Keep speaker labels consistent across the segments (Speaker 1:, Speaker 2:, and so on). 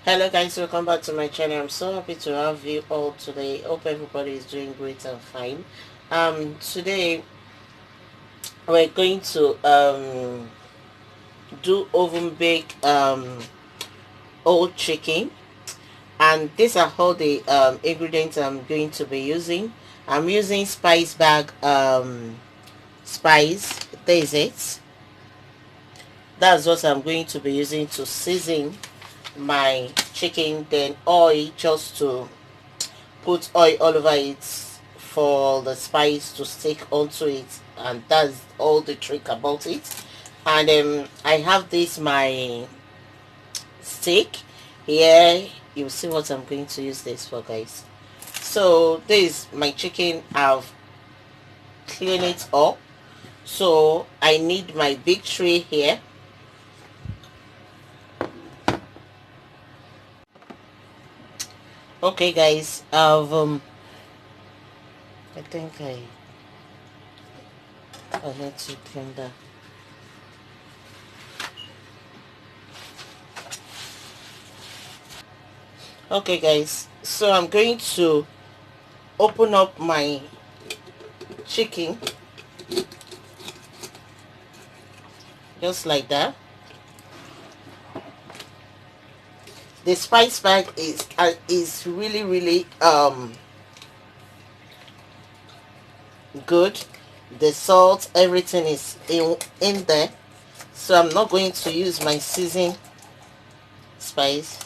Speaker 1: Hello guys, welcome back to my channel. I'm so happy to have you all today. Hope everybody is doing great and fine. Today we're going to do oven bake old chicken, and these are all the ingredients I'm going to be using. I'm using Spicebag spice. There's it. That's what I'm going to be using to season my chicken. Then oil, just to put oil all over it for the spice to stick onto it, and that's all the trick about it. And I have this my steak here. You'll see what I'm going to use this for, guys. So this is my chicken. I've cleaned it up, so I need my big tray here. Okay guys, I think I need to clean that. Okay guys, so I'm going to open up my chicken just like that. The spice bag is really good. The salt, everything is in there, so I'm not going to use my seasoning spice.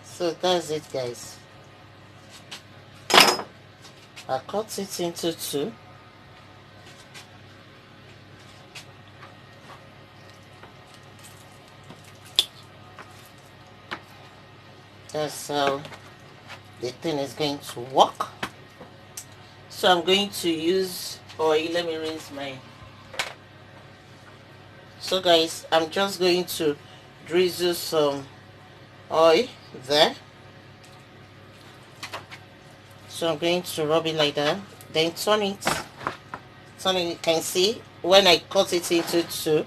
Speaker 1: So that's it guys. I cut it into two. That's how the thing is going to work. So I'm going to use oil. Let me rinse my... So guys, I'm just going to drizzle some oil there. So I'm going to rub it like that, then turn it. You can see when I cut it into two,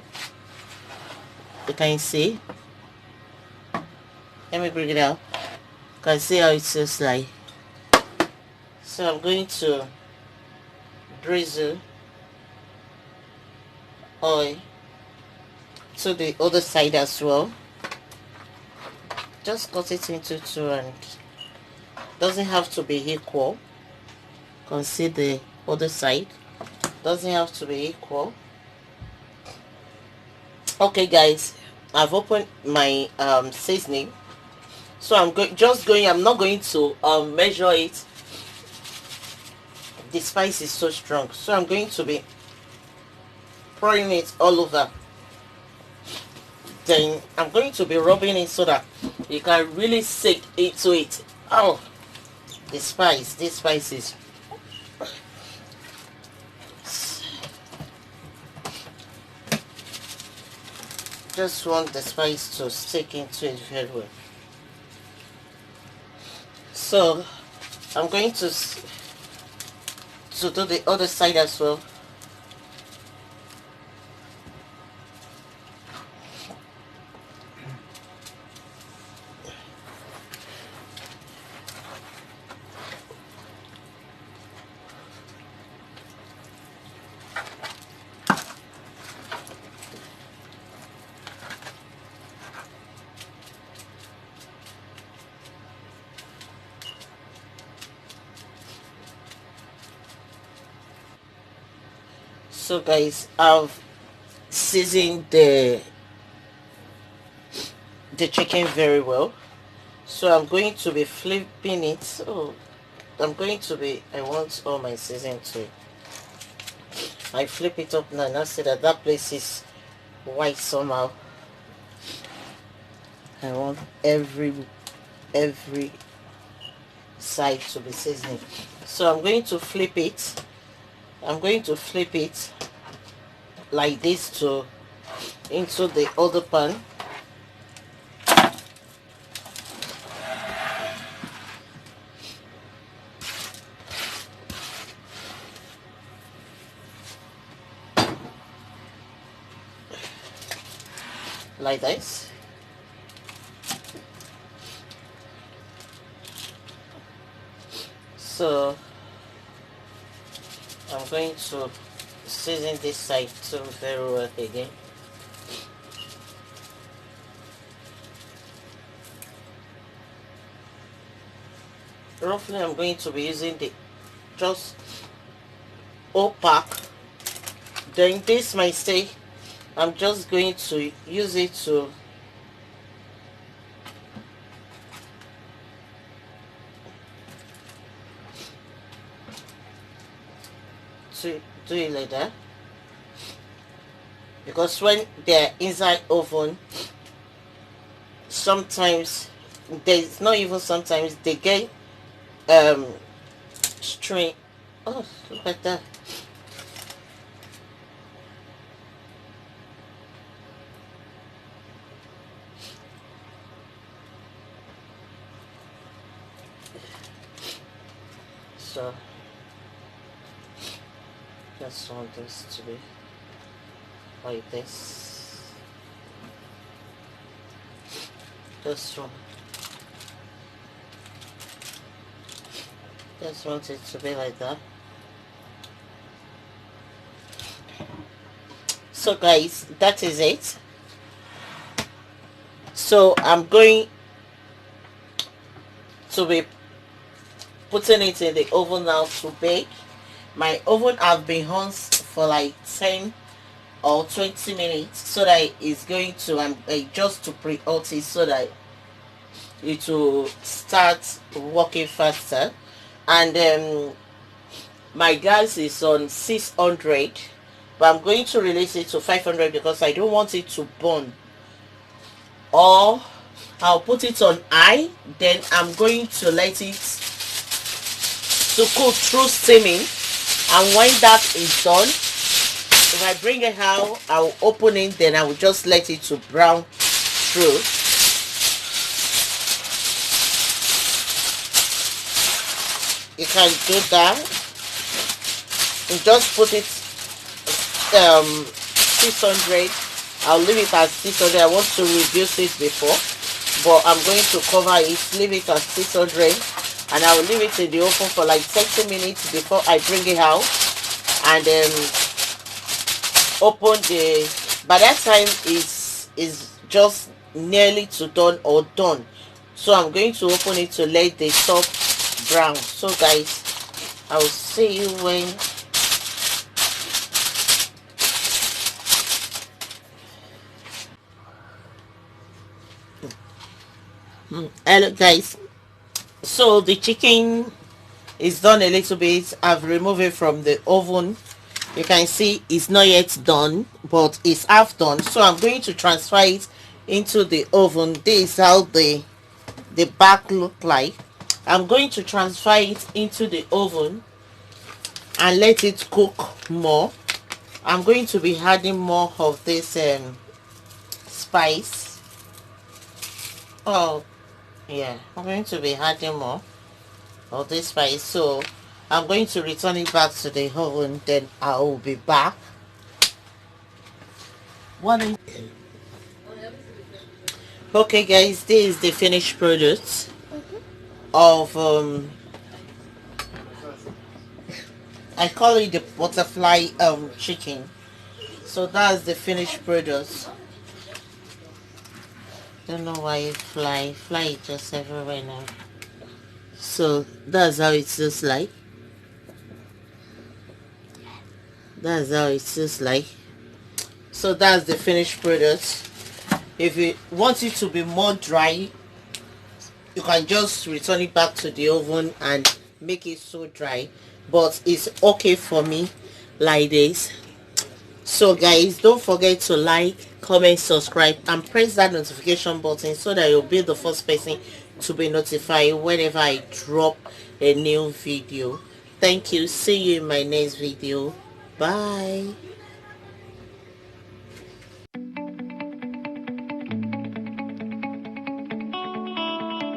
Speaker 1: you can see. Let me bring it out. You can see how it feels like. So I'm going to drizzle oil to the other side as well. Just cut it into two, and doesn't have to be equal. You can see the other side doesn't have to be equal. Okay guys, I've opened my seasoning, so I'm I'm not going to measure it. The spice is so strong, so I'm going to be pouring it all over. Then I'm going to be rubbing it so that you can really sink into it. Oh, this spice is... Just want the spice to stick into it very well. So I'm going to do the other side as well. So guys, I've seasoned the chicken very well, so I'm going to be flipping it. Oh, I want all my seasoning to... I flip it up now. Now see that place is white somehow. I want every side to be seasoning, so I'm going to flip it. Like this to into the other pan. like this. So I'm going to season this side too very well again. Roughly I'm going to be using the just opaque. Then this my steak, I'm just going to use it to do it like that, because when they're inside oven, sometimes there's not even sometimes they get string. Oh, look at that. So just want this to be like this. Just want it to be like that. So guys, that is it. So I'm going to be putting it in the oven now to bake. My oven have been on for like 10 or 20 minutes, so that it's going to just to pre-hot it so that it will start working faster. And my gas is on 600, but I'm going to release it to 500 because I don't want it to burn. Or I'll put it on high, then I'm going to let it to cook through steaming, and when that is done, if I bring it out, I'll open it, then I will just let it to brown through. You can do that and just put it 600. I'll leave it at 600. I want to reduce it before, but I'm going to cover it, leave it at 600, and I will leave it in the oven for like 30 minutes before I bring it out, and then open the, by that time is just nearly to done or done. So I'm going to open it to let the top brown. So guys, I will see you when hello guys, so the chicken is done a little bit. I've removed it from the oven. You can see it's not yet done, but it's half done. So I'm going to transfer it into the oven. This is how the back look like. I'm going to transfer it into the oven and let it cook more. I'm going to be adding more of this spice. Oh yeah, I'm going to be adding more of this spice. So I'm going to return it back to the oven, then I will be back. Okay guys, this is the finished product of I call it the butterfly chicken. So that's the finished product. Don't know why it fly just everywhere now. So that's how it looks like. That's how it looks like. So that's the finished product. If you want it to be more dry, you can just return it back to the oven and make it so dry, but it's okay for me like this. So guys, don't forget to like, comment, subscribe, and press that notification button so that you'll be the first person to be notified whenever I drop a new video. Thank you. See you in my next video. Bye.